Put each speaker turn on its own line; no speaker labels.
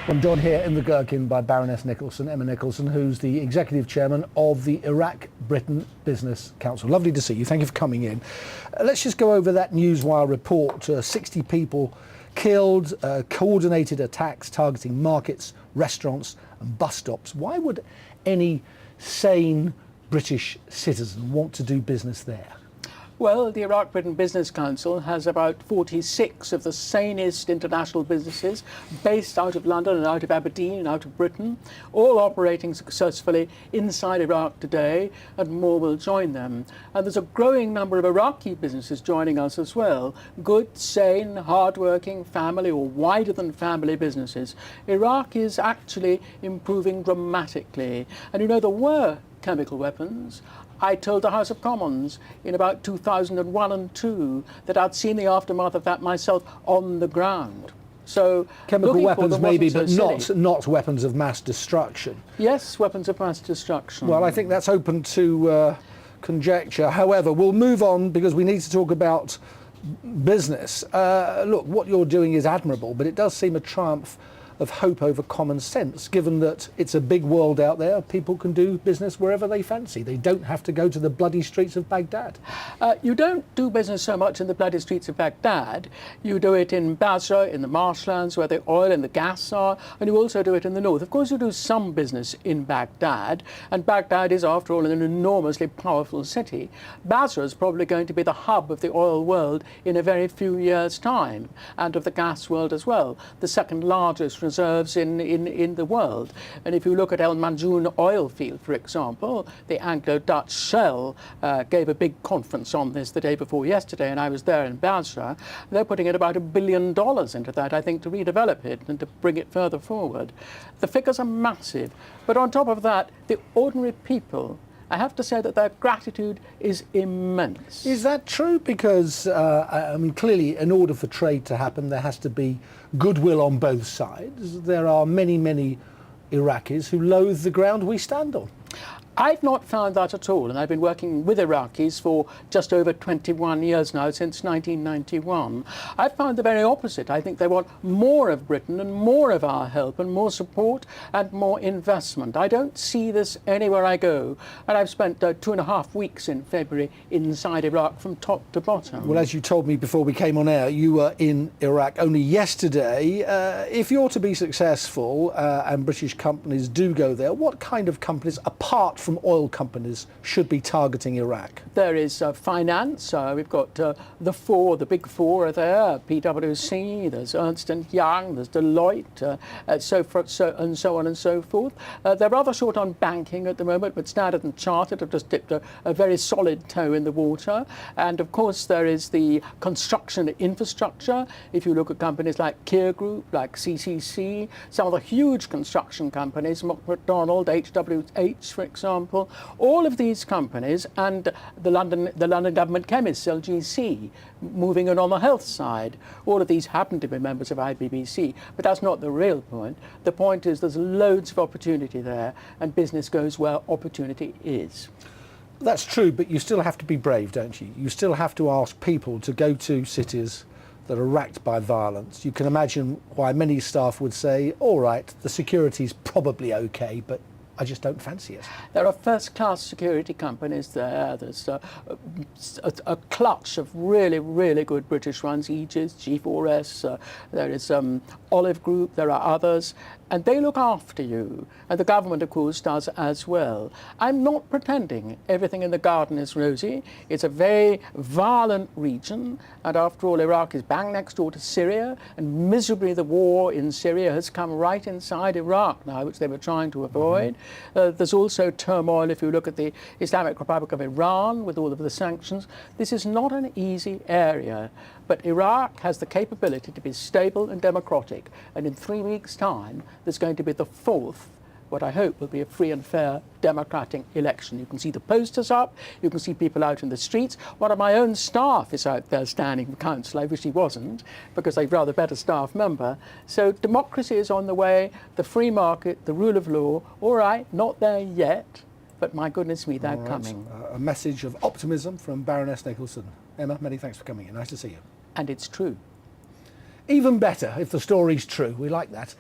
I'm joined here in the Gherkin by Baroness Nicholson, Emma Nicholson, who's the Executive Chairman of the Iraq-Britain Business Council. Lovely to see you. Thank you for coming in. Let's just go over that Newswire report. 60 people killed, coordinated attacks targeting markets, restaurants and bus stops. Why would any sane British citizen want to do business there?
Well, the Iraq-Britain Business Council has about 46 of the sanest international businesses based out of London and out of Aberdeen and out of Britain, all operating successfully inside Iraq today, and more will join them. And there's a growing number of Iraqi businesses joining us as well. Good, sane, hard-working family or wider than family businesses. Iraq is actually improving dramatically. And you know, there were chemical weapons. I told the House of Commons in about 2001 and 2 that I'd seen the aftermath of that myself on the ground. So
chemical weapons maybe, but
so
not weapons of mass destruction.
Yes, weapons of mass destruction.
Well, I think that's open to conjecture. However, we'll move on because we need to talk about business. Look, what you're doing is admirable, but it does seem a triumph of hope over common sense, given that it's a big world out there. People can do business wherever they fancy. They don't have to go to the bloody streets of Baghdad.
You don't do business so much in the bloody streets of Baghdad. You do it in Basra, in the marshlands where the oil and the gas are, and you also do it in the north. Of course, you do some business in Baghdad, and Baghdad is, after all, an enormously powerful city. Basra is probably going to be the hub of the oil world in a very few years' time, and of the gas world as well, the second largest reserves in the world. And if you look at El Manjoun oil field, for example, the Anglo-Dutch Shell gave a big conference on this the day before yesterday, and I was there in Basra. They're putting in about $1 billion into that, I think, to redevelop it and to bring it further forward. The figures are massive, but on top of that, the ordinary people, I have to say that their gratitude is immense.
Is that true? Because, I mean, clearly, in order for trade to happen, there has to be goodwill on both sides. There are many, many Iraqis who loathe the ground we stand on.
I've not found that at all, and I've been working with Iraqis for just over 21 years now, since 1991. I've found the very opposite. I think they want more of Britain and more of our help and more support and more investment. I don't see this anywhere I go, and I've spent 2.5 weeks in February inside Iraq from top to bottom.
Well, as you told me before we came on air, you were in Iraq only yesterday. If you're to be successful and British companies do go there, what kind of companies, apart from oil companies, should be targeting Iraq?
There is finance. We've got the big four are there, PwC, there's Ernst & Young, there's Deloitte, so on and so forth. They're rather short on banking at the moment, but Standard & Chartered have just dipped a very solid toe in the water. And of course there is the construction infrastructure. If you look at companies like Kier Group, like CCC, some of the huge construction companies, McDonald, HWH, for example, all of these companies, and the London government chemists, LGC, moving in on the health side, all of these happen to be members of IBBC, but that's not the real point. The point is there's loads of opportunity there, and business goes where opportunity is.
That's true, but you still have to be brave, don't you? You still have to ask people to go to cities that are racked by violence. You can imagine why many staff would say, all right, the security's probably okay, but I just don't fancy it.
There are first-class security companies there. There's a clutch of really, really good British ones, Aegis, G4S, there is Olive Group, there are others, and they look after you. And the government, of course, does as well. I'm not pretending everything in the garden is rosy. It's a very violent region, and after all, Iraq is bang next door to Syria, and miserably the war in Syria has come right inside Iraq now, which they were trying to avoid. There's also turmoil if you look at the Islamic Republic of Iran with all of the sanctions. This is not an easy area, but Iraq has the capability to be stable and democratic, and in 3 weeks' time there's going to be the fourth, what I hope will be a free and fair democratic election. You can see the posters up, you can see people out in the streets. One of my own staff is out there standing for council. I wish he wasn't, because I'd rather better staff member. So democracy is on the way, the free market, the rule of law, all right, not there yet, but my goodness me, they're coming.
A message of optimism from Baroness Nicholson. Emma, many thanks for coming in. Nice to see you.
And it's true.
Even better if the story's true. We like that.